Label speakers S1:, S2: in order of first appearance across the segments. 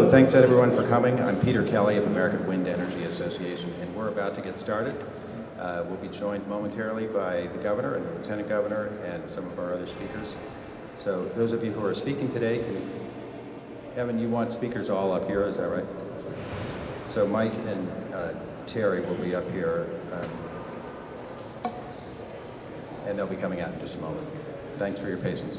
S1: Thanks everyone for coming. I'm Peter Kelly of American Wind Energy Association, and we're about to get started. We'll be joined momentarily by the governor and the lieutenant governor and some of our other speakers. So those of you who are speaking today, Evan, you want speakers all up here, is that right? So Mike and Terry will be up here, and they'll be coming out in just a moment. Thanks for your patience.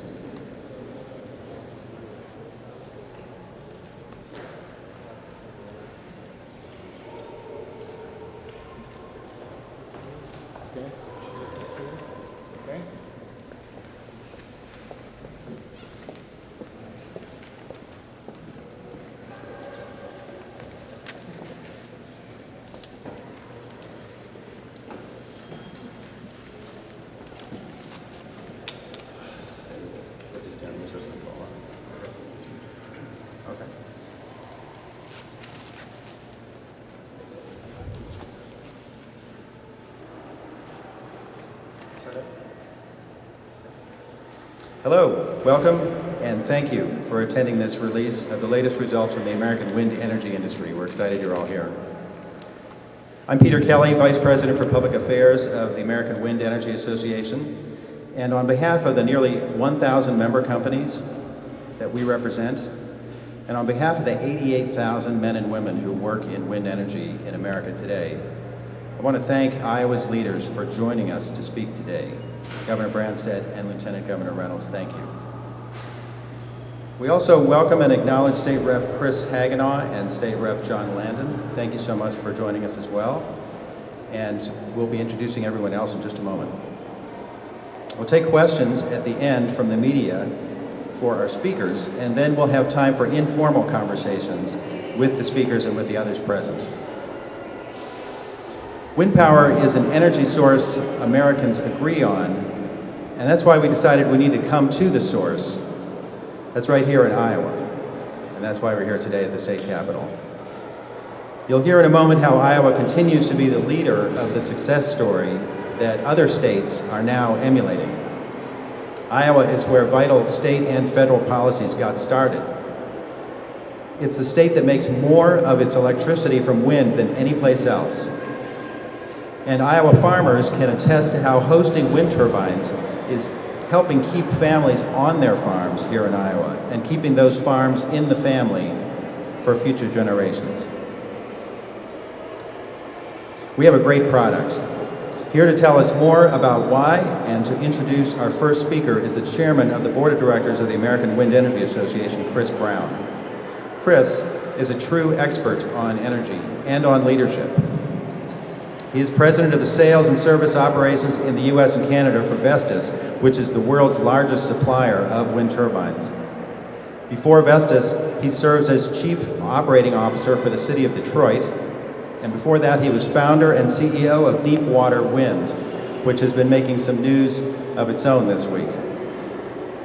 S1: Hello, welcome, and thank you for attending this release of the latest results from the American wind energy industry. We're excited you're all here. I'm Peter Kelly, Vice President for Public Affairs of the American Wind Energy Association, and on behalf of the nearly 1,000 member companies that we represent, and on behalf of the 88,000 men and women who work in wind energy in America today, I want to thank Iowa's leaders for joining us to speak today. Governor Branstad and Lieutenant Governor Reynolds, thank you. We also welcome and acknowledge State Rep Chris Haginaw and State Rep John Landon. Thank you so much for joining us as well. And we'll be introducing everyone else in just a moment. We'll take questions at the end from the media for our speakers, and then we'll have time for informal conversations with the speakers and with the others present. Wind power is an energy source Americans agree on, and that's why we decided we need to come to the source. That's right here in Iowa, and that's why we're here today at the state capitol. You'll hear in a moment how Iowa continues to be the leader of the success story that other states are now emulating. Iowa is where vital state and federal policies got started. It's the state that makes more of its electricity from wind than any place else. And Iowa farmers can attest to how hosting wind turbines is helping keep families on their farms here in Iowa and keeping those farms in the family for future generations. We have a great product. Here to tell us more about why and to introduce our first speaker is the chairman of the board of directors of the American Wind Energy Association, Chris Brown. Chris is a true expert on energy and on leadership. He is president of the sales and service operations in the U.S. and Canada for Vestas, which is the world's largest supplier of wind turbines. Before Vestas, he serves as chief operating officer for the city of Detroit, and before that he was founder and CEO of Deepwater Wind, which has been making some news of its own this week.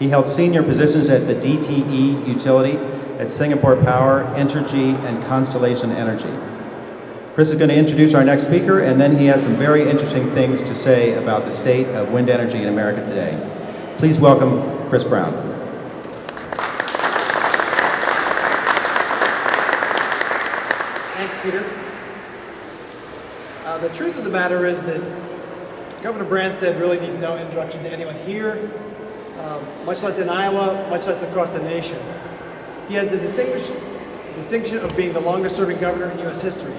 S1: He held senior positions at the DTE utility, at Singapore Power, Entergy, and Constellation Energy. Chris is going to introduce our next speaker, and then he has some very interesting things to say about the state of wind energy in America today. Please welcome Chris Brown.
S2: Thanks, Peter. The truth of the matter is that Governor Branstad really needs no introduction to anyone here, much less in Iowa, much less across the nation. He has the distinction of being the longest-serving governor in U.S. history.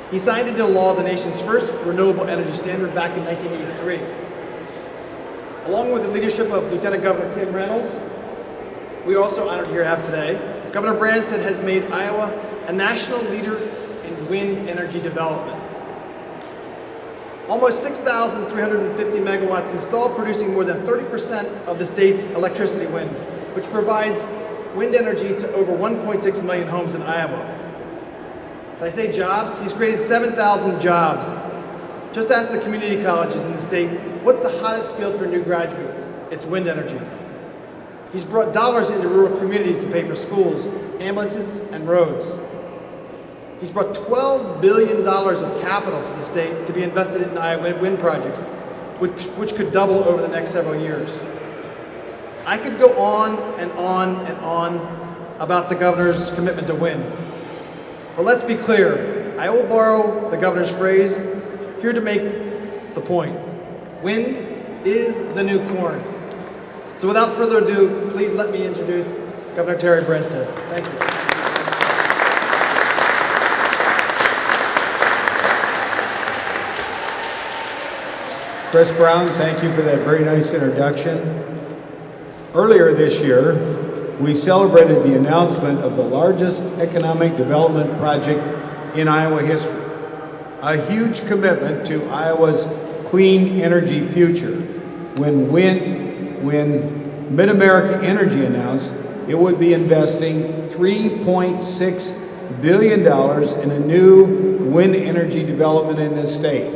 S2: He signed into law the nation's first renewable energy standard back in 1983. Along with the leadership of Lieutenant Governor Kim Reynolds, we are also honored here to have today, Governor Branstad has made Iowa a national leader in wind energy development. Almost 6,350 megawatts installed, producing more than 30% of the state's electricity wind, which provides wind energy to over 1.6 million homes in Iowa. If I say jobs, he's created 7,000 jobs. Just ask the community colleges in the state, what's the hottest field for new graduates? It's wind energy. He's brought dollars into rural communities to pay for schools, ambulances, and roads. He's brought $12 billion of capital to the state to be invested in Iowa wind projects, which could double over the next several years. I could go on and on and on, about the governor's commitment to wind. But let's be clear, I will borrow the governor's phrase here to make the point. Wind is the new corn. So without further ado, please let me introduce Governor Terry Branstad. Thank you.
S3: Chris Brown, thank you for that very nice introduction. Earlier this year, we celebrated the announcement of the largest economic development project in Iowa history, a huge commitment to Iowa's clean energy future when MidAmerican Energy announced it would be investing $3.6 billion in a new wind energy development in this state.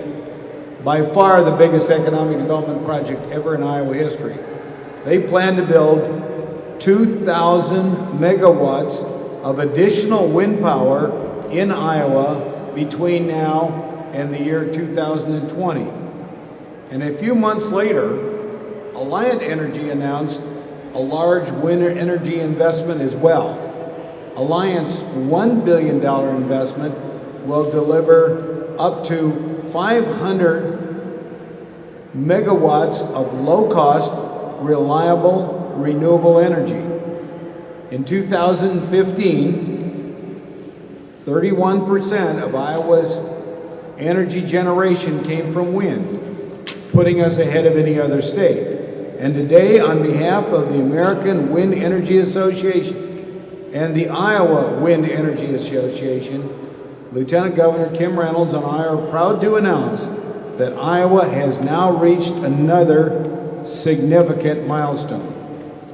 S3: By far the biggest economic development project ever in Iowa history. They plan to build 2,000 megawatts of additional wind power in Iowa between now and the year 2020. And a few months later, Alliant Energy announced a large wind energy investment as well. Alliant's $1 billion investment will deliver up to 500 megawatts of low-cost, reliable, renewable energy. In 2015, 31% of Iowa's energy generation came from wind, putting us ahead of any other state. And today, on behalf of the American Wind Energy Association and the Iowa Wind Energy Association, Lieutenant Governor Kim Reynolds and I are proud to announce that Iowa has now reached another significant milestone.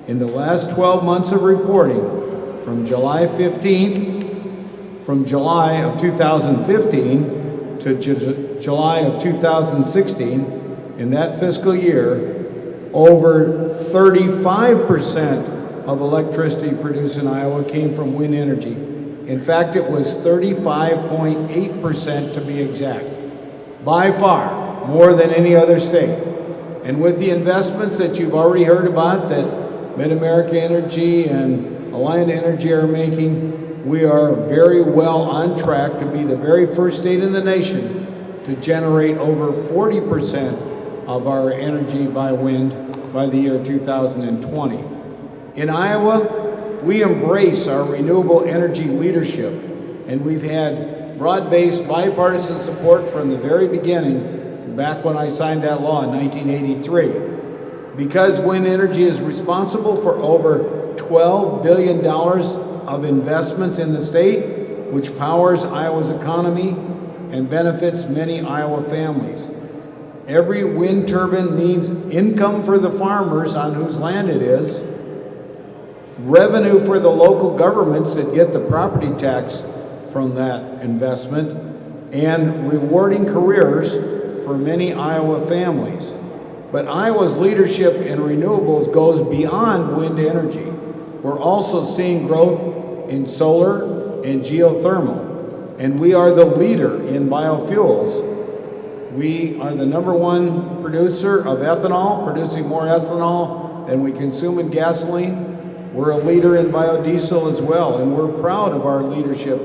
S3: In the last 12 months of reporting, from July of 2015 to July of 2016, in that fiscal year, over 35% of electricity produced in Iowa came from wind energy. In fact, it was 35.8% to be exact. By far, more than any other state. And with the investments that you've already heard about that MidAmerican Energy and Alliant Energy are making, we are very well on track to be the very first state in the nation to generate over 40% of our energy by wind by the year 2020. In Iowa, we embrace our renewable energy leadership, and we've had broad-based bipartisan support from the very beginning, back when I signed that law in 1983. Because wind energy is responsible for over $12 billion of investments in the state, which powers Iowa's economy and benefits many Iowa families. Every wind turbine means income for the farmers on whose land it is, revenue for the local governments that get the property tax from that investment, and rewarding careers for many Iowa families. But Iowa's leadership in renewables goes beyond wind energy. We're also seeing growth in solar and geothermal, and we are the leader in biofuels. We are the #1 producer of ethanol, producing more ethanol than we consume in gasoline. We're a leader in biodiesel as well, and we're proud of our leadership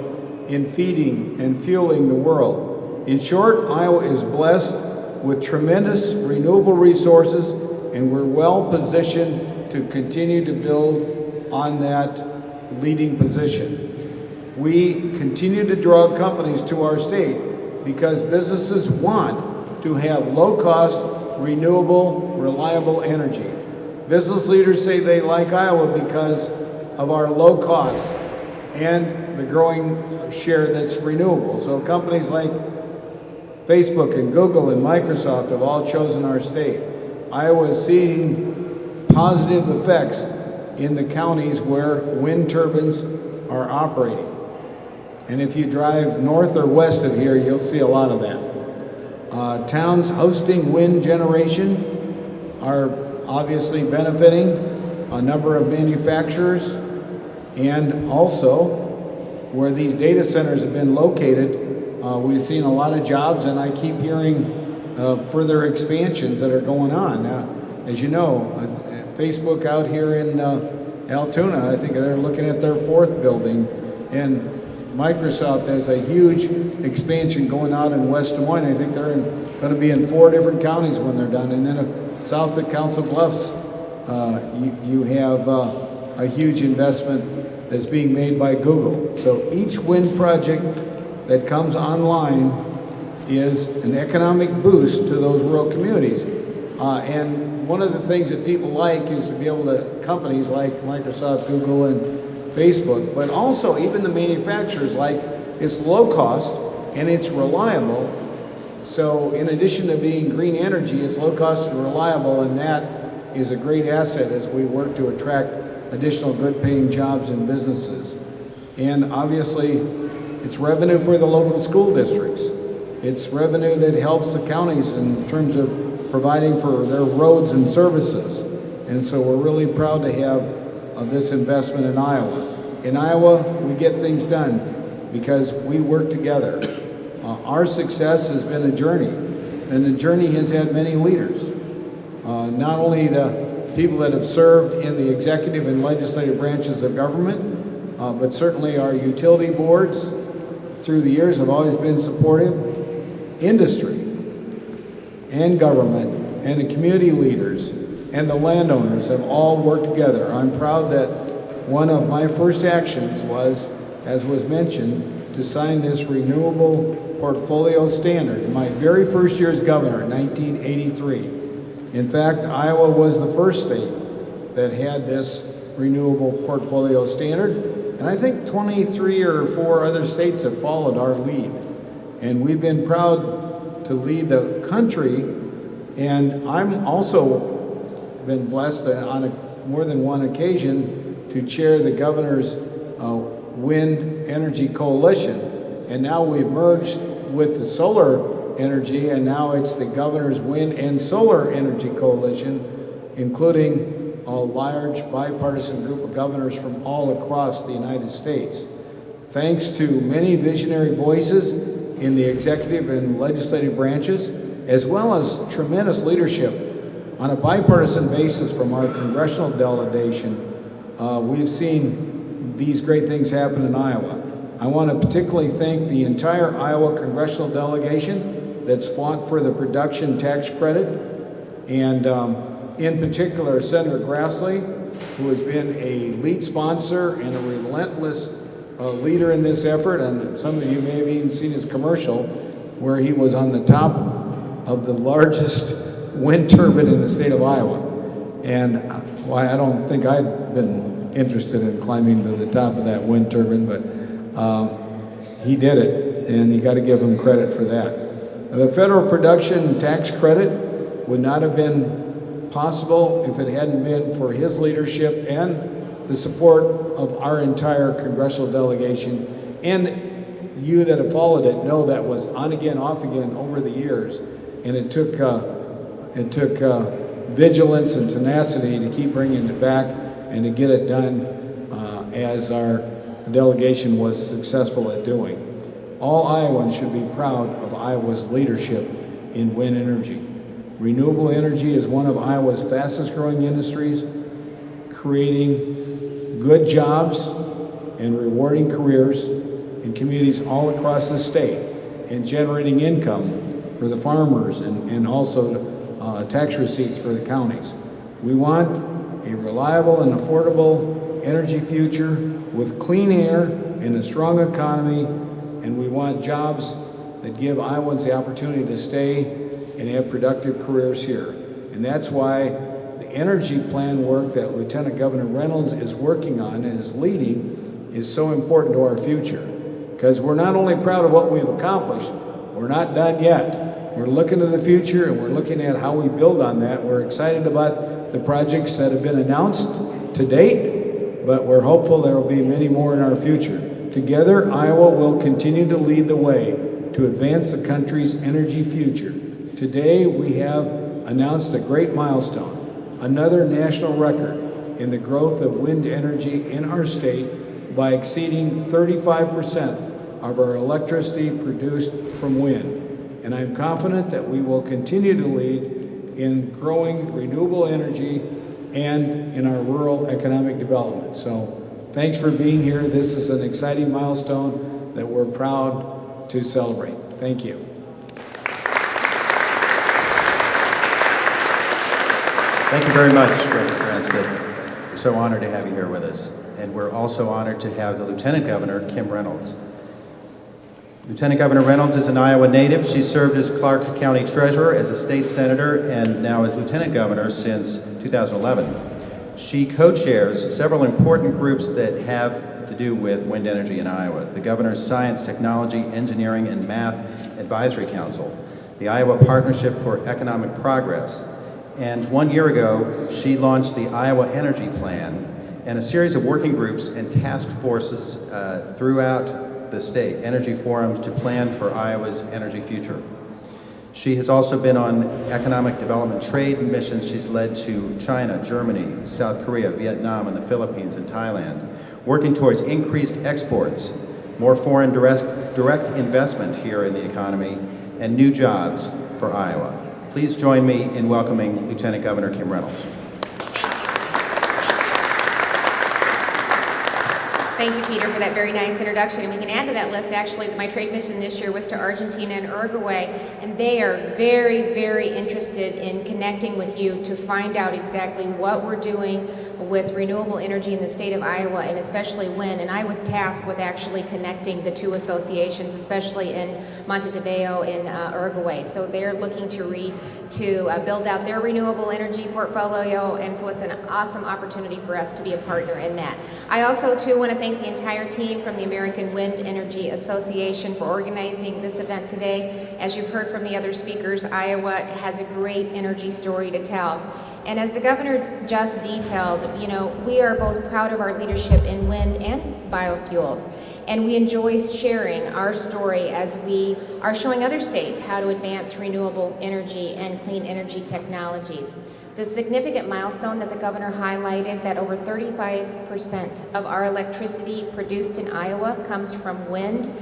S3: in feeding and fueling the world. In short, Iowa is blessed with tremendous renewable resources, and we're well positioned to continue to build on that leading position. We continue to draw companies to our state because businesses want to have low-cost, renewable, reliable energy. Business leaders say they like Iowa because of our low costs and the growing share that's renewable. So companies like Facebook and Google and Microsoft have all chosen our state. Iowa is seeing positive effects in the counties where wind turbines are operating. And if you drive north or west of here, you'll see a lot of that. Towns hosting wind generation are obviously benefiting a number of manufacturers, and also where these data centers have been located, we've seen a lot of jobs, and I keep hearing further expansions that are going on. Now, as you know, Facebook out here in Altoona, I think they're looking at their 4th building, and Microsoft has a huge expansion going out in West Des Moines. I think they're going to be in 4 different counties when they're done, and then south of Council Bluffs, you have a huge investment that's being made by Google. So each wind project that comes online is an economic boost to those rural communities. And one of the things that people like is to be able to, companies like Microsoft, Google, and Facebook, but also even the manufacturers, like it's low cost and it's reliable. So in addition to being green energy, it's low cost and reliable, and that is a great asset as we work to attract additional good paying jobs and businesses. And obviously, it's revenue for the local school districts. It's revenue that helps the counties in terms of providing for their roads and services. And so we're really proud to have this investment in Iowa. In Iowa, we get things done because we work together. Our success has been a journey, and the journey has had many leaders. Not only the people that have served in the executive and legislative branches of government, but certainly our utility boards through the years have always been supportive. Industry and government and the community leaders and the landowners have all worked together. I'm proud that one of my first actions was, as was mentioned, to sign this renewable portfolio standard. My very first year as governor in 1983. In fact, Iowa was the first state that had this renewable portfolio standard, and I think 23 or 4 other states have followed our lead. And we've been proud to lead the country, and I'm also been blessed on more than one occasion to chair the governor's wind energy coalition. And now we've merged with the solar energy, and now it's the governor's wind and solar energy coalition, including a large bipartisan group of governors from all across the United States. Thanks to many visionary voices in the executive and legislative branches, as well as tremendous leadership on a bipartisan basis from our congressional delegation, we've seen these great things happen in Iowa. I want to particularly thank the entire Iowa congressional delegation that's fought for the production tax credit, and in particular Senator Grassley, who has been a lead sponsor and a relentless leader in this effort. And some of you may have even seen his commercial where he was on the top of the largest wind turbine in the state of Iowa. And I don't think I'd been interested in climbing to the top of that wind turbine, but he did it, and you got to give him credit for that. The federal production tax credit would not have been possible if it hadn't been for his leadership and the support of our entire congressional delegation. And you that have followed it know that was on again, off again over the years, and it took vigilance and tenacity to keep bringing it back and to get it done as our delegation was successful at doing. All Iowans should be proud of Iowa's leadership in wind energy. Renewable energy is one of Iowa's fastest growing industries, creating good jobs and rewarding careers in communities all across the state, and generating income for the farmers and also tax receipts for the counties. We want a reliable and affordable energy future with clean air and a strong economy, and we want jobs that give Iowans the opportunity to stay and have productive careers here. And that's why the energy plan work that Lieutenant Governor Reynolds is working on and is leading is so important to our future. Because we're not only proud of what we've accomplished, we're not done yet. We're looking to the future, and we're looking at how we build on that. We're excited about the projects that have been announced to date, but we're hopeful there will be many more in our future. Together, Iowa will continue to lead the way to advance the country's energy future. Today, we have announced a great milestone, another national record in the growth of wind energy in our state by exceeding 35% of our electricity produced from wind. And I'm confident that we will continue to lead in growing renewable energy and in our rural economic development. So thanks for being here. This is an exciting milestone that we're proud to celebrate. Thank you.
S1: Thank you very much, Gov Branstad. We're so honored to have you here with us. And we're also honored to have the Lieutenant Governor, Kim Reynolds. Lieutenant Governor Reynolds is an Iowa native. She served as Clark County Treasurer, as a state senator, and now as Lieutenant Governor since 2011. She co-chairs several important groups that have to do with wind energy in Iowa. The Governor's Science, Technology, Engineering, and Math Advisory Council, the Iowa Partnership for Economic Progress, and 1 year ago, she launched the Iowa Energy Plan and a series of working groups and task forces throughout the state, energy forums to plan for Iowa's energy future. She has also been on economic development trade missions. She's led to China, Germany, South Korea, Vietnam, and the Philippines and Thailand, working towards increased exports, more foreign direct investment here in the economy, and new jobs for Iowa. Please join me in welcoming Lieutenant Governor Kim Reynolds.
S4: Thank you, Peter, for that very nice introduction. And we can add to that list, actually, my trade mission this year was to Argentina and Uruguay, and they are very, very interested in connecting with you to find out exactly what we're doing with renewable energy in the state of Iowa, and especially wind. And I was tasked with actually connecting the two associations, especially in Montevideo in Uruguay. So they're looking to build out their renewable energy portfolio, and so it's an awesome opportunity for us to be a partner in that. I also, too, want to thank the entire team from the American Wind Energy Association for organizing this event today. As you've heard from the other speakers, Iowa has a great energy story to tell. And as the governor just detailed, we are both proud of our leadership in wind and biofuels. And we enjoy sharing our story as we are showing other states how to advance renewable energy and clean energy technologies. The significant milestone that the governor highlighted, that over 35% of our electricity produced in Iowa comes from wind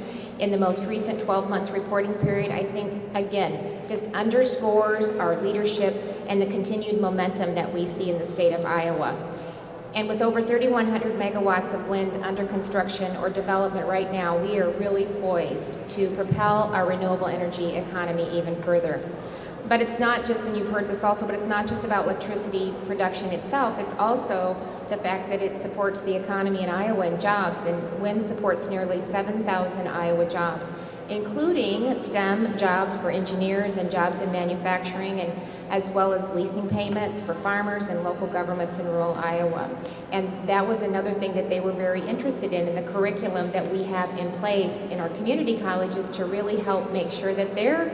S4: in the most recent 12-month reporting period, I think, again, just underscores our leadership and the continued momentum that we see in the state of Iowa. And with over 3,100 megawatts of wind under construction or development right now, we are really poised to propel our renewable energy economy even further. But it's not just, and you've heard this also, but it's not just about electricity production itself. It's also the fact that it supports the economy in Iowa and jobs. And wind supports nearly 7,000 Iowa jobs, including STEM jobs for engineers and jobs in manufacturing, and as well as leasing payments for farmers and local governments in rural Iowa. And that was another thing that they were very interested in the curriculum that we have in place in our community colleges to really help make sure that their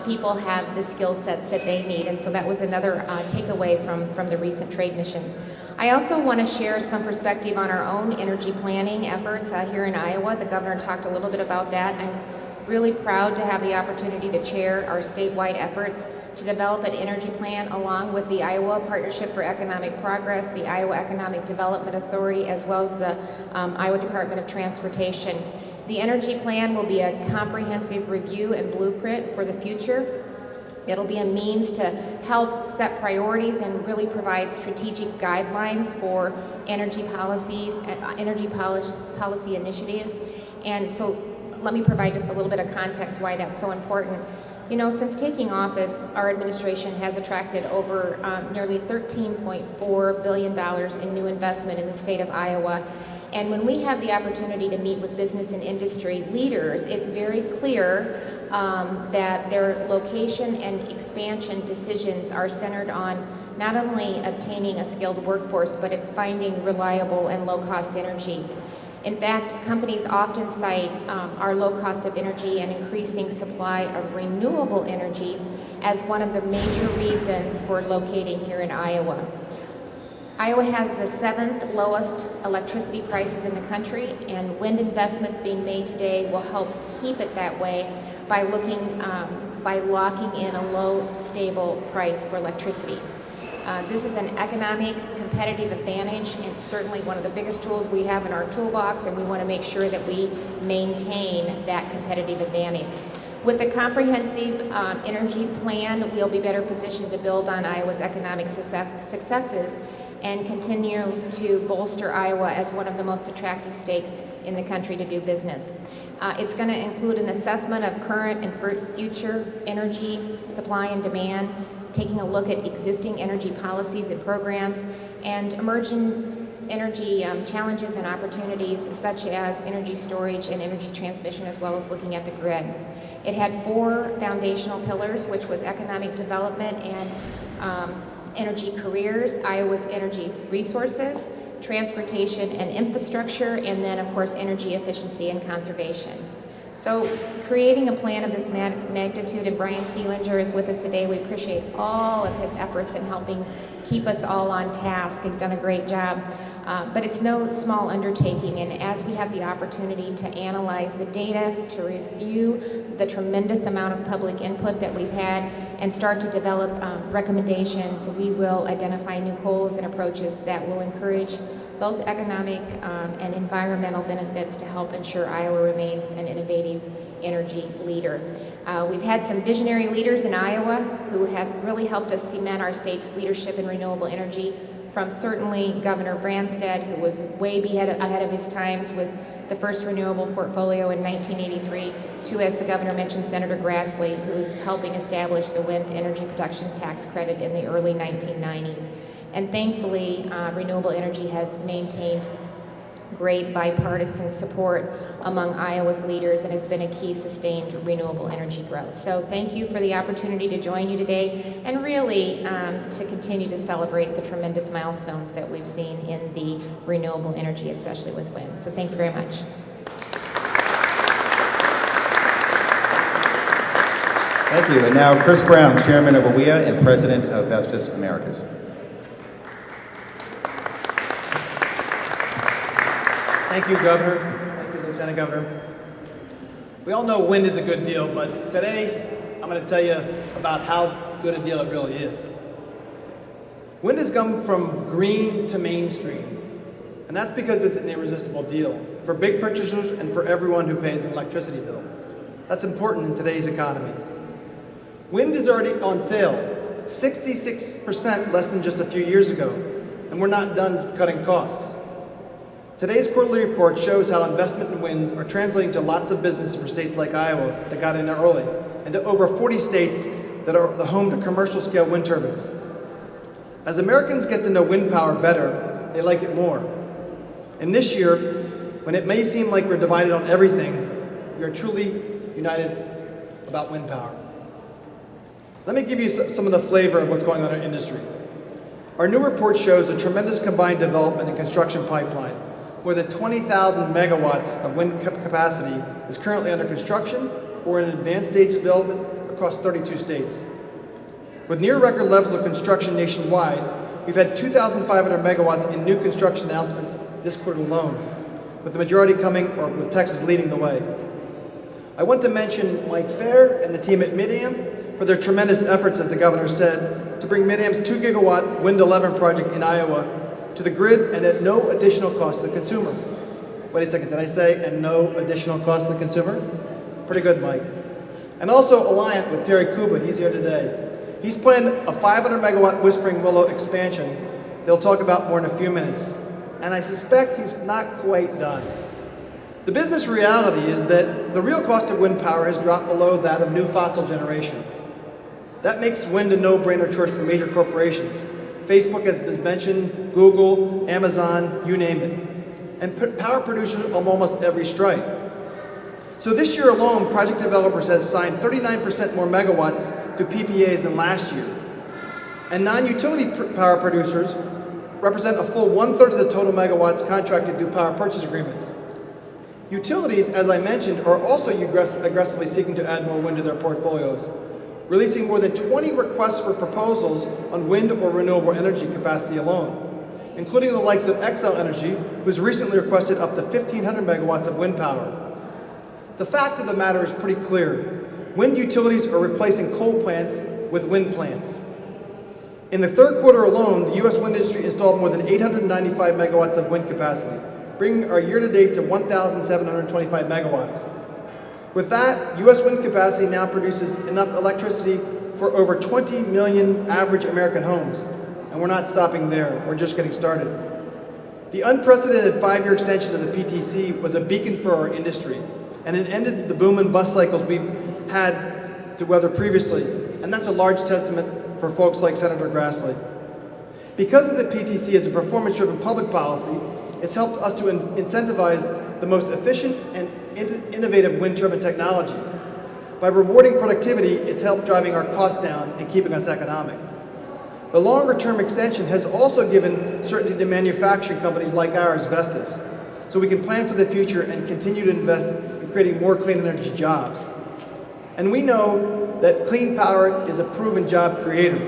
S4: people have the skill sets that they need. And so that was another takeaway from the recent trade mission. I also want to share some perspective on our own energy planning efforts here in Iowa. The governor talked a little bit about that. I'm really proud to have the opportunity to chair our statewide efforts to develop an energy plan along with the Iowa Partnership for Economic Progress, the Iowa Economic Development Authority, as well as the Iowa Department of Transportation. The energy plan will be a comprehensive review and blueprint for the future. It'll be a means to help set priorities and really provide strategic guidelines for energy policies, energy policy initiatives. And so let me provide just a little bit of context why that's so important. Since taking office, our administration has attracted over nearly $13.4 billion in new investment in the state of Iowa. And when we have the opportunity to meet with business and industry leaders, it's very clear that their location and expansion decisions are centered on not only obtaining a skilled workforce, but it's finding reliable and low-cost energy. In fact, companies often cite our low cost of energy and increasing supply of renewable energy as one of the major reasons for locating here in Iowa. Iowa has the 7th lowest electricity prices in the country, and wind investments being made today will help keep it that way by locking in a low, stable price for electricity. This is an economic competitive advantage, and it's certainly one of the biggest tools we have in our toolbox, and we want to make sure that we maintain that competitive advantage. With a comprehensive energy plan, we'll be better positioned to build on Iowa's economic successes and continue to bolster Iowa as one of the most attractive states in the country to do business. It's going to include an assessment of current and future energy supply and demand, taking a look at existing energy policies and programs, and emerging energy challenges and opportunities such as energy storage and energy transmission, as well as looking at the grid. It had 4 foundational pillars, which was economic development and energy careers, Iowa's energy resources, transportation and infrastructure, and then of course energy efficiency and conservation. So creating a plan of this magnitude, and Brian Seelinger is with us today. We appreciate all of his efforts in helping keep us all on task. He's done a great job. But it's no small undertaking, and as we have the opportunity to analyze the data, to review the tremendous amount of public input that we've had, and start to develop recommendations, we will identify new goals and approaches that will encourage both economic and environmental benefits to help ensure Iowa remains an innovative energy leader. We've had some visionary leaders in Iowa who have really helped us cement our state's leadership in renewable energy, from certainly Governor Branstad, who was way ahead of his times with the first renewable portfolio in 1983, to, as the governor mentioned, Senator Grassley, who's helping establish the wind energy production tax credit in the early 1990s. And thankfully, renewable energy has maintained great bipartisan support among Iowa's leaders and has been a key sustained renewable energy growth. So thank you for the opportunity to join you today, and really to continue to celebrate the tremendous milestones that we've seen in the renewable energy, especially with wind. So thank you very much.
S1: Thank you. And now Chris Brown, Chairman of AWEA and President of Vestas Americas.
S2: Thank you, Governor. Thank you, Lieutenant Governor. We all know wind is a good deal, but today I'm going to tell you about how good a deal it really is. Wind has come from green to mainstream, and that's because it's an irresistible deal for big purchasers and for everyone who pays an electricity bill. That's important in today's economy. Wind is already on sale, 66% less than just a few years ago, and we're not done cutting costs. Today's quarterly report shows how investment in wind are translating to lots of business for states like Iowa that got in there early, and to over 40 states that are the home to commercial scale wind turbines. As Americans get to know wind power better, they like it more. And this year, when it may seem like we're divided on everything, we are truly united about wind power. Let me give you some of the flavor of what's going on in our industry. Our new report shows a tremendous combined development and construction pipeline. More than 20,000 megawatts of wind capacity is currently under construction or in an advanced stage of development across 32 states. With near record levels of construction nationwide, we've had 2,500 megawatts in new construction announcements this quarter alone, with the majority coming, or with Texas leading the way. I want to mention Mike Fehr and the team at MidAm for their tremendous efforts, as the governor said, to bring MidAm's 2 gigawatt Wind 11 project in Iowa to the grid and at no additional cost to the consumer. Wait a second, did I say and no additional cost to the consumer? Pretty good, Mike. And also Alliant with Terry Kouba, he's here today. He's planned a 500 megawatt Whispering Willow expansion they'll talk about more in a few minutes. And I suspect he's not quite done. The business reality is that the real cost of wind power has dropped below that of new fossil generation. That makes wind a no-brainer choice for major corporations. Facebook has been mentioned, Google, Amazon, you name it. And power producers on almost every strike. So this year alone, project developers have signed 39% more megawatts to PPAs than last year. And non-utility power producers represent a full 1/3 of the total megawatts contracted to power purchase agreements. Utilities, as I mentioned, are also aggressively seeking to add more wind to their portfolios, releasing more than 20 requests for proposals on wind or renewable energy capacity alone, including the likes of Xcel Energy, who's recently requested up to 1,500 megawatts of wind power. The fact of the matter is pretty clear. Wind utilities are replacing coal plants with wind plants. In the third quarter alone, the U.S. wind industry installed more than 895 megawatts of wind capacity, bringing our year-to-date to 1,725 megawatts. With that, U.S. wind capacity now produces enough electricity for over 20 million average American homes. and we're not stopping there. We're just getting started. The unprecedented 5-year extension of the PTC was a beacon for our industry, and it ended the boom and bust cycles we've had to weather previously, and that's a large testament for folks like Senator Grassley. Because of the PTC as a performance-driven public policy, it's helped us to incentivize the most efficient and innovative wind turbine technology. By rewarding productivity, it's helped driving our costs down and keeping us economic. The longer-term extension has also given certainty to manufacturing companies like ours, Vestas, so we can plan for the future and continue to invest in creating more clean energy jobs. And we know that clean power is a proven job creator.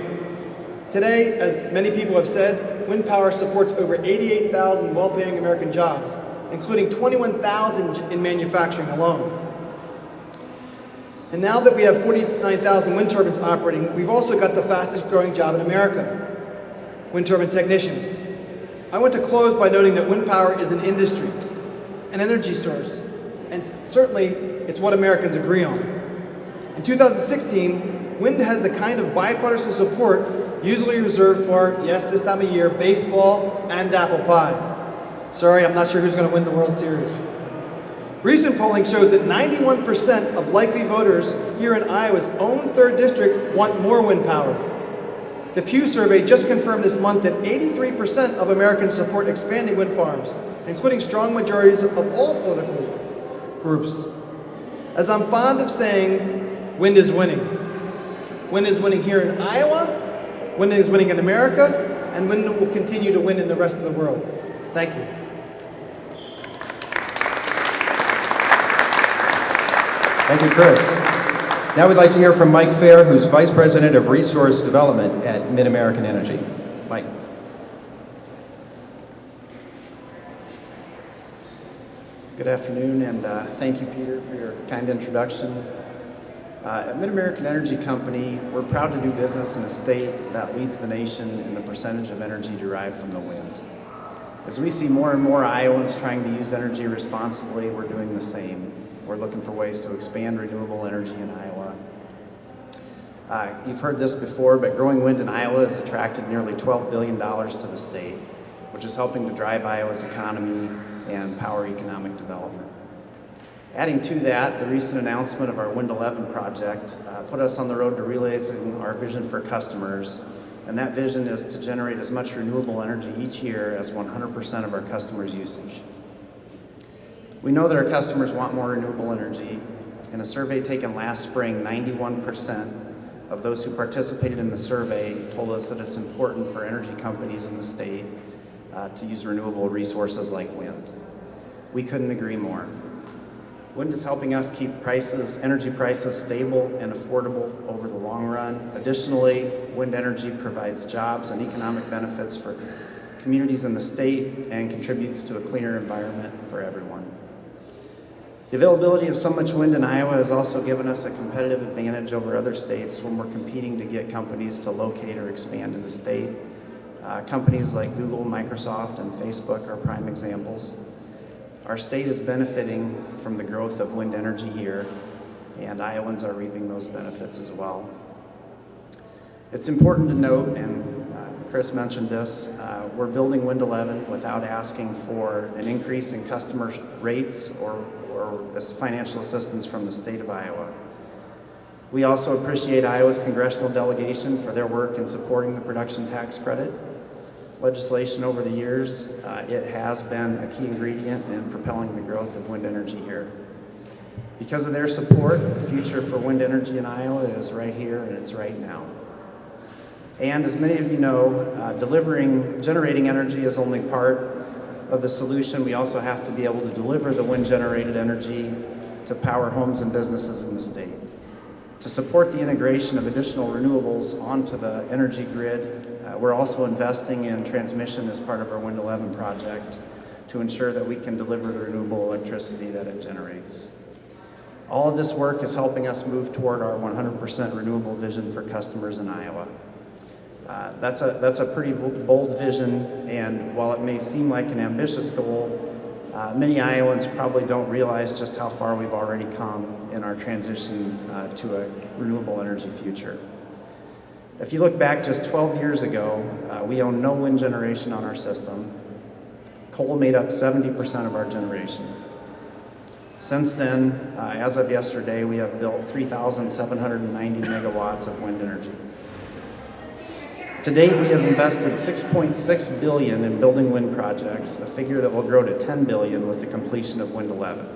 S2: Today, as many people have said, wind power supports over 88,000 well-paying American jobs, including 21,000 in manufacturing alone. And now that we have 49,000 wind turbines operating, we've also got the fastest growing job in America, wind turbine technicians. I want to close by noting that wind power is an industry, an energy source, and certainly it's what Americans agree on. In 2016, wind has the kind of bipartisan support usually reserved for, yes, this time of year, baseball and apple pie. Sorry, I'm not sure who's going to win the World Series. Recent polling shows that 91% of likely voters here in Iowa's own 3rd district want more wind power. The Pew survey just confirmed this month that 83% of Americans support expanding wind farms, including strong majorities of all political groups. As I'm fond of saying, wind is winning. Wind is winning here in Iowa, wind is winning in America, and wind will continue to win in the rest of the world. Thank you.
S1: Thank you, Chris. Now we'd like to hear from Mike Fehr, who's Vice President of Resource Development at MidAmerican Energy. Mike.
S5: Good afternoon, and thank you, Peter, for your kind introduction. At MidAmerican Energy Company, we're proud to do business in a state that leads the nation in the percentage of energy derived from the wind. As we see more and more Iowans trying to use energy responsibly, we're doing the same. We're looking for ways to expand renewable energy in Iowa. You've heard this before, but growing wind in Iowa has attracted nearly $12 billion to the state, which is helping to drive Iowa's economy and power economic development. Adding to that, the recent announcement of our Wind 11 project put us on the road to realizing our vision for customers, and that vision is to generate as much renewable energy each year as 100% of our customers' usage. We know that our customers want more renewable energy. In a survey taken last spring, 91% of those who participated in the survey told us that it's important for energy companies in the state to use renewable resources like wind. We couldn't agree more. Wind is helping us keep energy prices stable and affordable over the long run. Additionally, wind energy provides jobs and economic benefits for communities in the state and contributes to a cleaner environment for everyone. The availability of so much wind in Iowa has also given us a competitive advantage over other states when we're competing to get companies to locate or expand in the state. Companies like Google, Microsoft, and Facebook are prime examples. Our state is benefiting from the growth of wind energy here, and Iowans are reaping those benefits as well. It's important to note, and Chris mentioned this, we're building Wind 11 without asking for an increase in customer rates or financial assistance from the state of Iowa. We also appreciate Iowa's congressional delegation for their work in supporting the production tax credit legislation over the years. It has been a key ingredient in propelling the growth of wind energy here. Because of their support, the future for wind energy in Iowa is right here and it's right now. And as many of you know, generating energy is only part of the solution. We also have to be able to deliver the wind-generated energy to power homes and businesses in the state. To support the integration of additional renewables onto the energy grid, we're also investing in transmission as part of our Wind 11 project to ensure that we can deliver the renewable electricity that it generates. All of this work is helping us move toward our 100% renewable vision for customers in Iowa. That's a pretty bold vision, and while it may seem like an ambitious goal, many Iowans probably don't realize just how far we've already come in our transition to a renewable energy future. If you look back just 12 years ago, we owned no wind generation on our system. Coal made up 70% of our generation. Since then, as of yesterday, we have built 3,790 megawatts of wind energy. To date, we have invested $6.6 billion in building wind projects, a figure that will grow to $10 billion with the completion of Wind 11.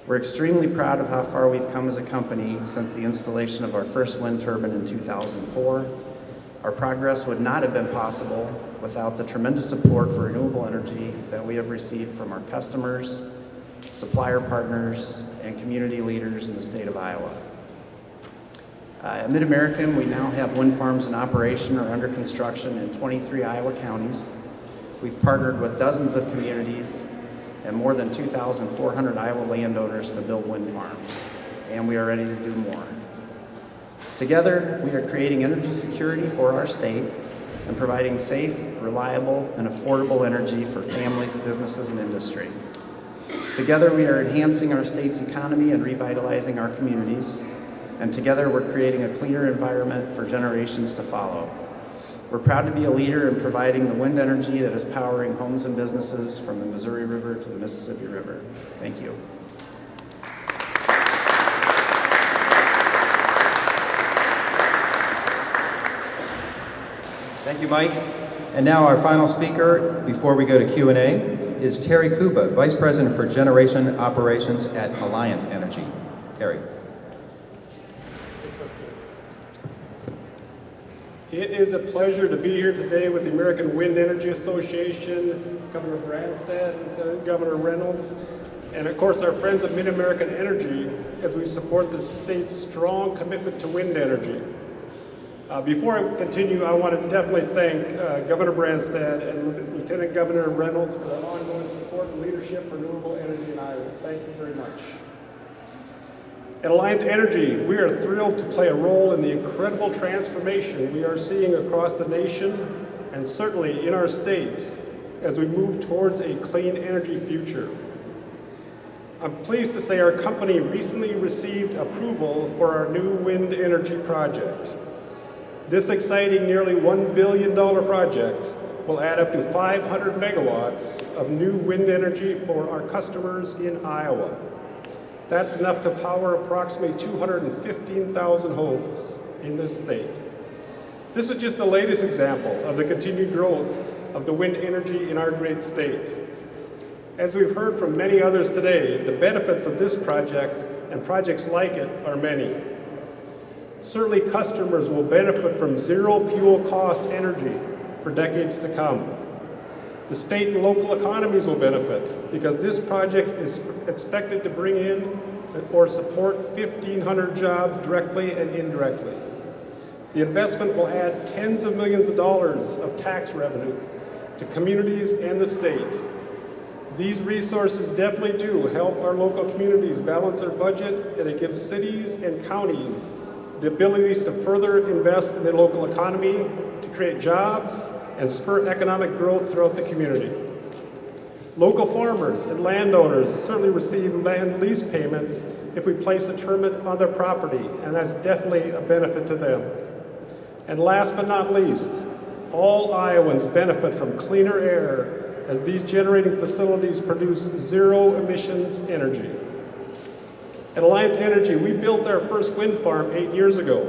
S5: We're extremely proud of how far we've come as a company since the installation of our first wind turbine in 2004. Our progress would not have been possible without the tremendous support for renewable energy that we have received from our customers, supplier partners, and community leaders in the state of Iowa. At MidAmerican, we now have wind farms in operation or under construction in 23 Iowa counties. We've partnered with dozens of communities and more than 2,400 Iowa landowners to build wind farms, and we are ready to do more. Together, we are creating energy security for our state and providing safe, reliable, and affordable energy for families, businesses, and industry. Together, we are enhancing our state's economy and revitalizing our communities, and together we're creating a cleaner environment for generations to follow. We're proud to be a leader in providing the wind energy that is powering homes and businesses from the Missouri River to the Mississippi River. Thank you.
S1: Thank you, Mike. And now our final speaker before we go to Q&A is Terry Kouba, Vice President for Generation Operations at Alliant Energy. Terry.
S6: It is a pleasure to be here today with the American Wind Energy Association, Governor Branstad, Lieutenant Governor Reynolds, and of course our friends at MidAmerican Energy as we support the state's strong commitment to wind energy. Before I continue, I want to definitely thank Governor Branstad and Lieutenant Governor Reynolds for their ongoing support and leadership for renewable energy in Iowa. Thank you very much. At Alliant Energy, we are thrilled to play a role in the incredible transformation we are seeing across the nation and certainly in our state as we move towards a clean energy future. I'm pleased to say our company recently received approval for our new wind energy project. This exciting nearly $1 billion project will add up to 500 megawatts of new wind energy for our customers in Iowa. That's enough to power approximately 215,000 homes in this state. This is just the latest example of the continued growth of the wind energy in our great state. As we've heard from many others today, the benefits of this project and projects like it are many. Certainly customers will benefit from zero fuel cost energy for decades to come. The state and local economies will benefit because this project is expected to bring in or support 1,500 jobs directly and indirectly. The investment will add tens of millions of dollars of tax revenue to communities and the state. These resources definitely do help our local communities balance their budget, and it gives cities and counties the abilities to further invest in their local economy, to create jobs, and spur economic growth throughout the community. Local farmers and landowners certainly receive land lease payments if we place a turbine on their property, and that's definitely a benefit to them. And last but not least, all Iowans benefit from cleaner air as these generating facilities produce zero emissions energy. At Alliant Energy, we built our first wind farm 8 years ago,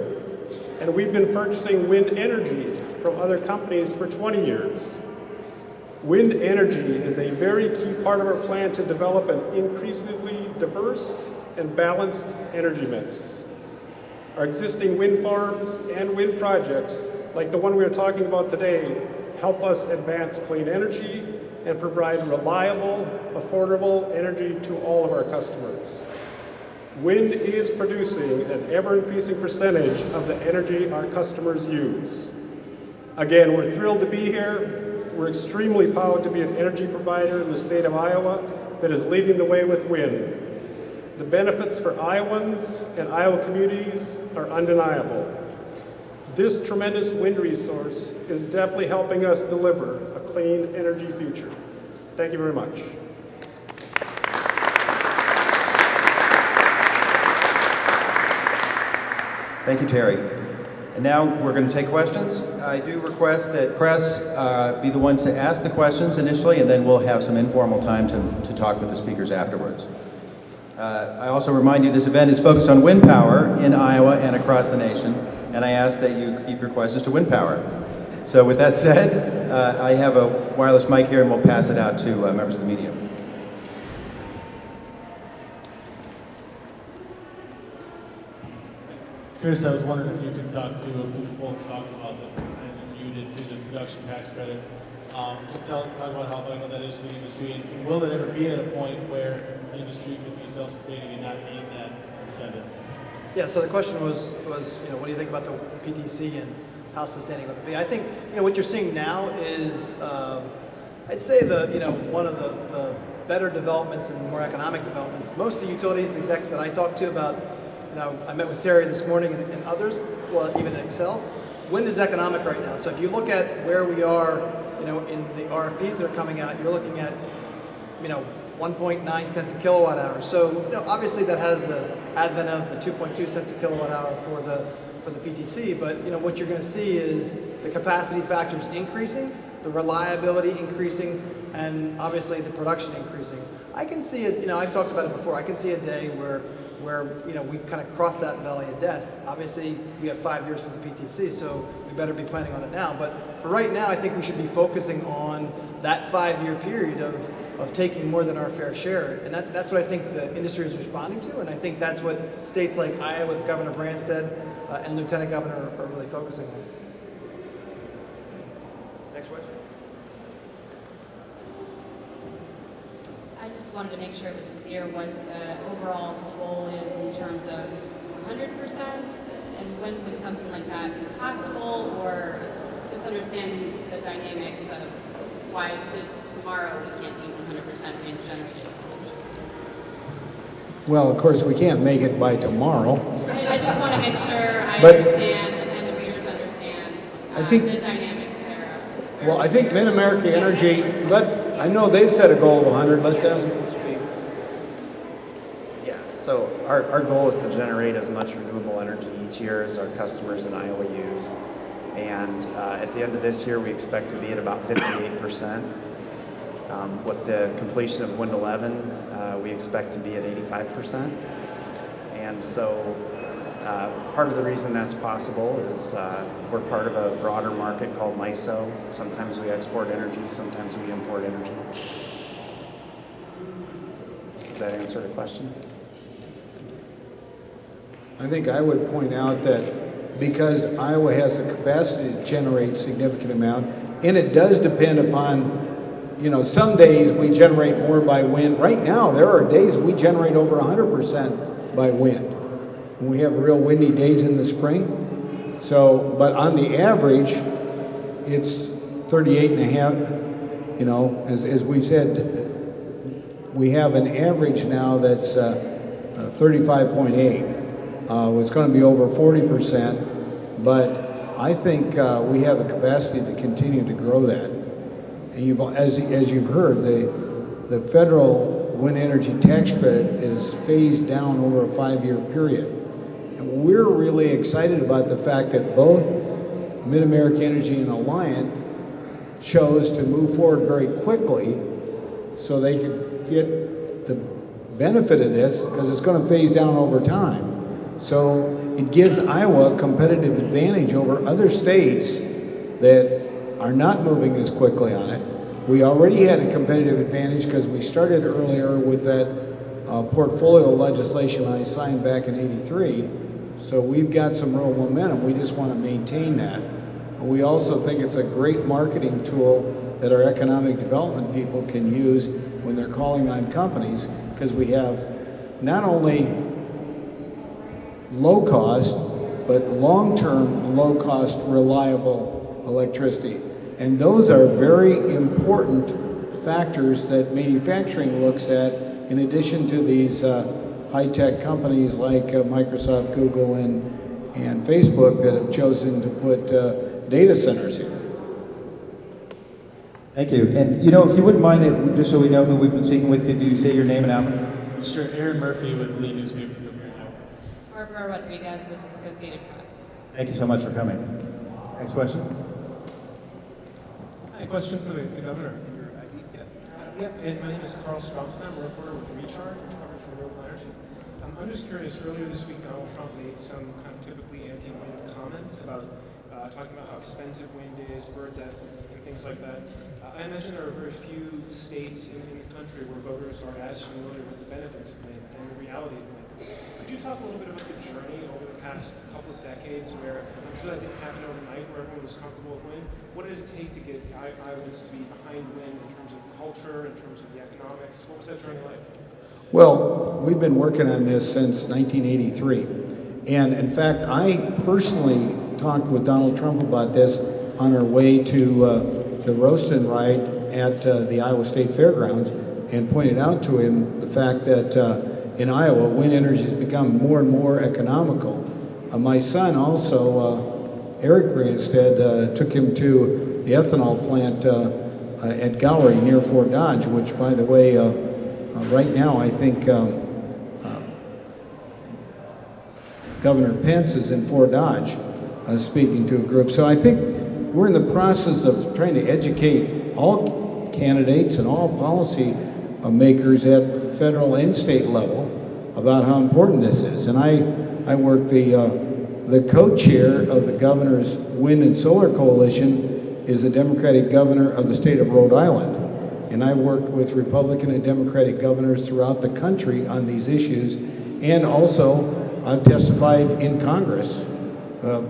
S6: and we've been purchasing wind energy from other companies for 20 years. Wind energy is a very key part of our plan to develop an increasingly diverse and balanced energy mix. Our existing wind farms and wind projects, like the one we are talking about today, help us advance clean energy and provide reliable, affordable energy to all of our customers. Wind is producing an ever-increasing percentage of the energy our customers use. Again, we're thrilled to be here. We're extremely proud to be an energy provider in the state of Iowa that is leading the way with wind. The benefits for Iowans and Iowa communities are undeniable. This tremendous wind resource is definitely helping us deliver a clean energy future. Thank you very much.
S1: Thank you, Terry. And now we're going to take questions. I do request that press be the ones to ask the questions initially, and then we'll have some informal time to talk with the speakers afterwards. I also remind you this event is focused on wind power in Iowa and across the nation, and I ask that you keep your questions to wind power. So with that said, I have a wireless mic here, and we'll pass it out to members of the media.
S7: Chris, I was wondering if you could talk to a few folks talking about and you did to the production tax credit. Just talk about how vital that is for the industry, and will it ever be at a point where the industry could be self-sustaining and not need that incentive?
S2: Yeah, so the question was, what do you think about the PTC and how sustaining it would be? I think, what you're seeing now is, I'd say one of the better developments and more economic developments. Most of the utilities execs that I talked to about, I met with Terry this morning and others, well, even in Excel. Wind is economic right now. So if you look at where we are, in the RFPs that are coming out, you're looking at, 1.9 cents a kilowatt hour. So obviously that has the advent of the 2.2 cents a kilowatt hour for the PTC. But what you're going to see is the capacity factors increasing, the reliability increasing, and obviously the production increasing. I can see it. I've talked about it before. I can see a day where we kind of cross that valley of death. Obviously, we have 5 years for the PTC, so we better be planning on it now. But for right now, I think we should be focusing on that 5-year period of taking more than our fair share. And that's what I think the industry is responding to, and I think that's what states like Iowa with Governor Branstad and Lieutenant Governor are really focusing on.
S1: Next question.
S8: I just wanted to make sure it was clear what the overall goal is in terms of 100%, and when would something like that be possible, or just understanding the dynamics of why tomorrow we can't be 100% wind generated electricity.
S3: Well, of course, we can't make it by tomorrow.
S8: I just want to make sure I
S3: But
S8: understand and the readers understand
S3: I think,
S8: the dynamics there.
S3: well, I think MidAmerican Energy, I know they've set a goal of 100, let them speak.
S5: Yeah, so our goal is to generate as much renewable energy each year as our customers in Iowa use. And at the end of this year, we expect to be at about 58%. With the completion of Wind 11, we expect to be at 85%. And so part of the reason that's possible is we're part of a broader market called MISO. Sometimes we export energy, sometimes we import energy. Does that answer the question?
S3: I think I would point out that because Iowa has the capacity to generate significant amount, and it does depend upon, some days we generate more by wind. Right now, there are days we generate over 100% by wind. We have real windy days in the spring. So, but on the average, it's 38.5, as we've said, we have an average now that's 35.8. It's going to be over 40%, but I think we have a capacity to continue to grow that. And as you've heard, the federal wind energy tax credit is phased down over a 5-year period. And we're really excited about the fact that both MidAmerican Energy and Alliant chose to move forward very quickly so they could get the benefit of this, because it's going to phase down over time. So it gives Iowa a competitive advantage over other states that are not moving as quickly on it. We already had a competitive advantage because we started earlier with that portfolio legislation I signed back in '83. So we've got some real momentum. We just want to maintain that. And we also think it's a great marketing tool that our economic development people can use when they're calling on companies, because we have not only low cost, but long-term, low-cost, reliable electricity. And those are very important factors that manufacturing looks at, in addition to these high-tech companies like Microsoft, Google, and Facebook that have chosen to put data centers here.
S1: Thank you. And if you wouldn't mind, just so we know who we've been speaking with, could you say your name and outlet?
S7: Sure, Aaron Murphy with Lee Newspaper.
S8: Barbara Rodriguez with Associated Press.
S1: Thank you so much for coming. Next question.
S9: Hi, question for the governor. And my name is Carl Stromston. I'm a reporter with Recharge, which covers renewable energy. I'm just curious, earlier this week, Donald Trump made some kind of typically anti-wind comments about talking about how expensive wind is, bird deaths, and things like that. I imagine there are very few states in the country where voters are as familiar with the benefits of wind and the reality of wind. Could you talk a little bit about the journey over the past couple of decades where, I'm sure that didn't happen overnight, where everyone was comfortable with wind? What did it take to get Iowans to be behind wind in terms of culture, in terms of the economics? What was that journey like?
S3: Well, we've been working on this since 1983. And in fact, I personally talked with Donald Trump about this on our way to the roast-in ride at the Iowa State Fairgrounds, and pointed out to him the fact that in Iowa, wind energy has become more and more economical. My son also, Eric Branstad, took him to the ethanol plant at Gowrie near Fort Dodge, which, by the way, right now I think Governor Pence is in Fort Dodge speaking to a group. So I think we're in the process of trying to educate all candidates and all policy makers at federal and state level about how important this is. And I work the co-chair of the governor's Wind and Solar Coalition is the Democratic governor of the state of Rhode Island. And I worked with Republican and Democratic governors throughout the country on these issues. And also, I've testified in Congress,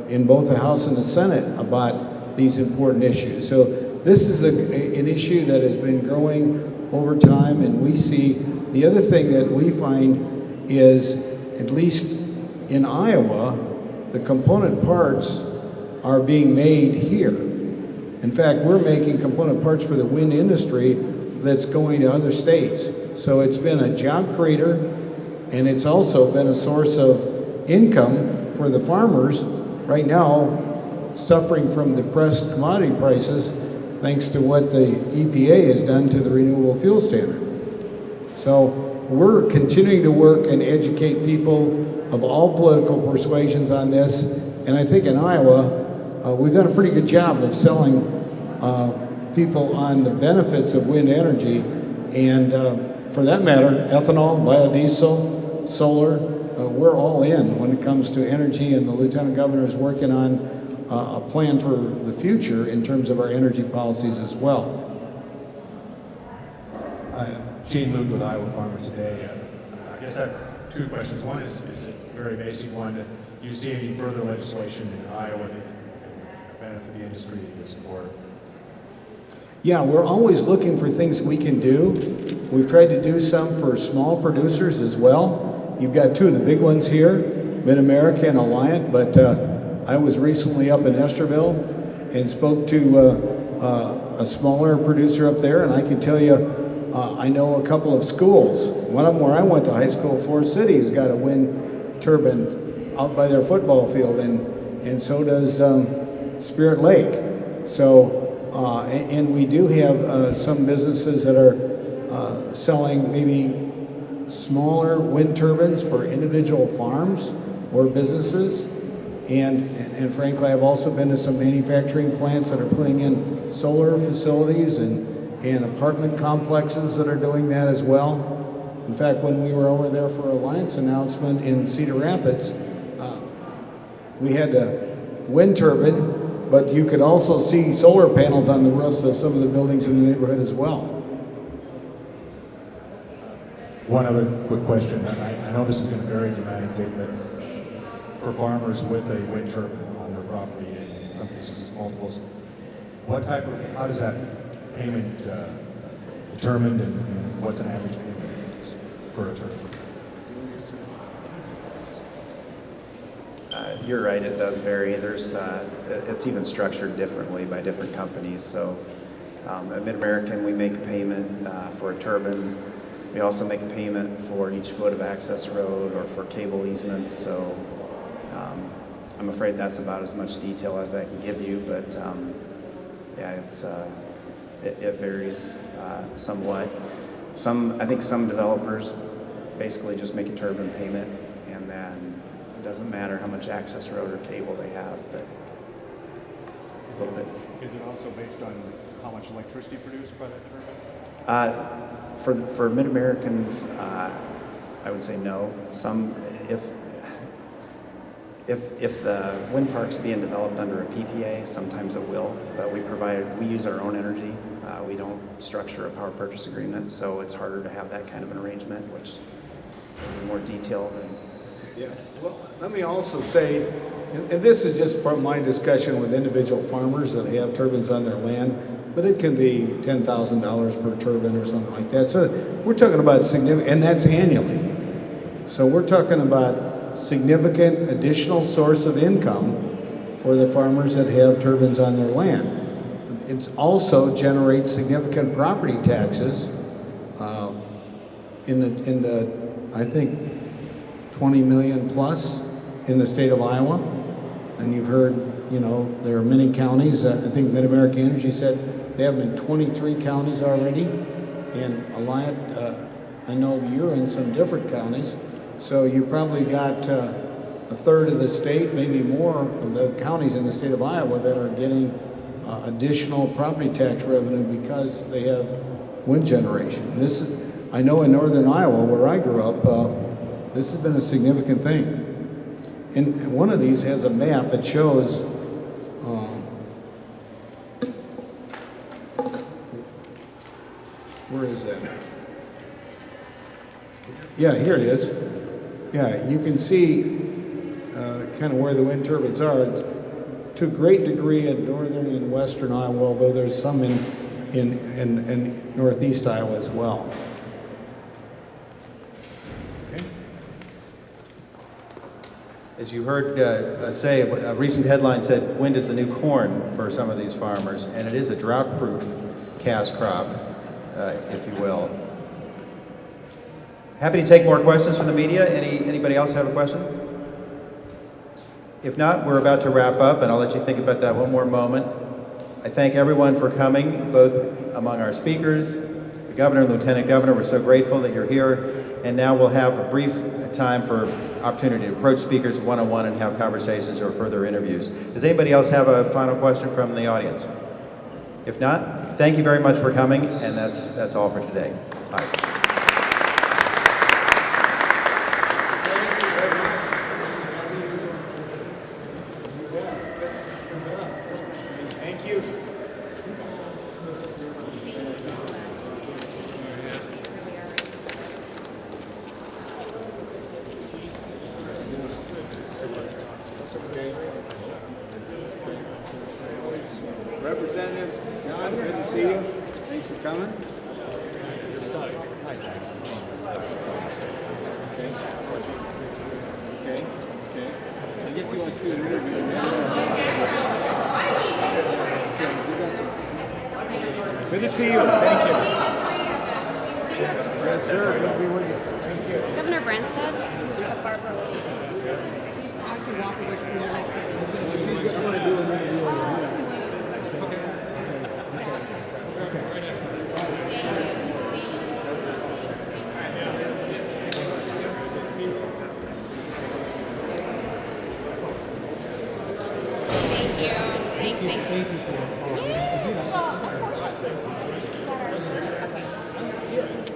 S3: in both the House and the Senate, about these important issues. So this is an issue that has been growing over time, and we see the other thing that we find is, at least in Iowa, the component parts are being made here. In fact, we're making component parts for the wind industry that's going to other states. So it's been a job creator, and it's also been a source of income for the farmers right now, suffering from depressed commodity prices thanks to what the EPA has done to the renewable fuel standard. So we're continuing to work and educate people of all political persuasions on this. And I think in Iowa, we've done a pretty good job of selling people on the benefits of wind energy. And for that matter, ethanol, biodiesel, solar, we're all in when it comes to energy, and the Lieutenant Governor is working on a plan for the future in terms of our energy policies as well.
S10: Gene Luke with Iowa Farmer Today. I guess I have two questions. One is a very basic one. Do you see any further legislation in Iowa that would benefit the industry that you support?
S3: Yeah, we're always looking for things we can do. We've tried to do some for small producers as well. You've got two of the big ones here, MidAmerican and Alliant, but I was recently up in Esterville and spoke to a smaller producer up there, and I can tell you, I know a couple of schools. One of them where I went to high school, Forest City, has got a wind turbine out by their football field, and so does Spirit Lake. So, and we do have some businesses that are selling maybe smaller wind turbines for individual farms or businesses. And frankly, I've also been to some manufacturing plants that are putting in solar facilities and apartment complexes that are doing that as well. In fact, when we were over there for Alliance announcement in Cedar Rapids, we had a wind turbine, but you could also see solar panels on the roofs of some of the buildings in the neighborhood as well.
S10: One other quick question. I know this is going to vary dramatically, but for farmers with a wind turbine on their property, in some cases it's multiples, how does that payment determined, and what's an average payment for a turbine?
S5: You're right, it does vary. It's even structured differently by different companies. So at MidAmerican, we make a payment for a turbine. We also make a payment for each foot of access road or for cable easements. So I'm afraid that's about as much detail as I can give you, but yeah, it varies somewhat. I think some developers basically just make a turbine payment, and then It doesn't matter how much access road or cable they have, but a little bit.
S10: Is it also based on how much electricity produced by that turbine?
S5: For MidAmericans, I would say no. Some, if the wind park's being developed under a PPA, sometimes it will, but we use our own energy. We don't structure a power purchase agreement, so it's harder to have that kind of an arrangement, which is more detailed.
S3: Yeah, well, let me also say, and this is just from my discussion with individual farmers that have turbines on their land, but it can be $10,000 per turbine or something like that. So we're talking about significant, and that's annually. So we're talking about significant additional source of income for the farmers that have turbines on their land. It also generates significant property taxes in the I think 20 million plus in the state of Iowa. And you've heard, you know, there are many counties. I think MidAmerican Energy said they have in 23 counties already. And Alliant, I know you're in some different counties. So you probably got a third of the state, maybe more of the counties in the state of Iowa that are getting additional property tax revenue because they have wind generation. This is, I know in northern Iowa where I grew up, this has been a significant thing. And one of these has a map that shows where is that? Yeah, here it is. Yeah, you can see kind of where the wind turbines are. To a great degree in northern and western Iowa, although there's some in northeast Iowa as well. Okay.
S1: As you heard us say, a recent headline said wind is the new corn for some of these farmers, and it is a drought-proof cash crop, if you will. Happy to take more questions from the media. Anybody else have a question? If not, we're about to wrap up, and I'll let you think about that one more moment. I thank everyone for coming, both among our speakers, the governor and lieutenant governor. We're so grateful that you're here. And now we'll have a brief time for opportunity to approach speakers one-on-one and have conversations or further interviews. Does anybody else have a final question from the audience? If not, thank you very much for coming, and that's all for today. Bye.
S3: Representative John, good to see you. Thanks for coming. Okay. I guess he wants to do an interview. Good to see you. Thank you. Yes, sir. Good to be with you. Thank you.
S11: Governor Branstad.
S9: Thank you for your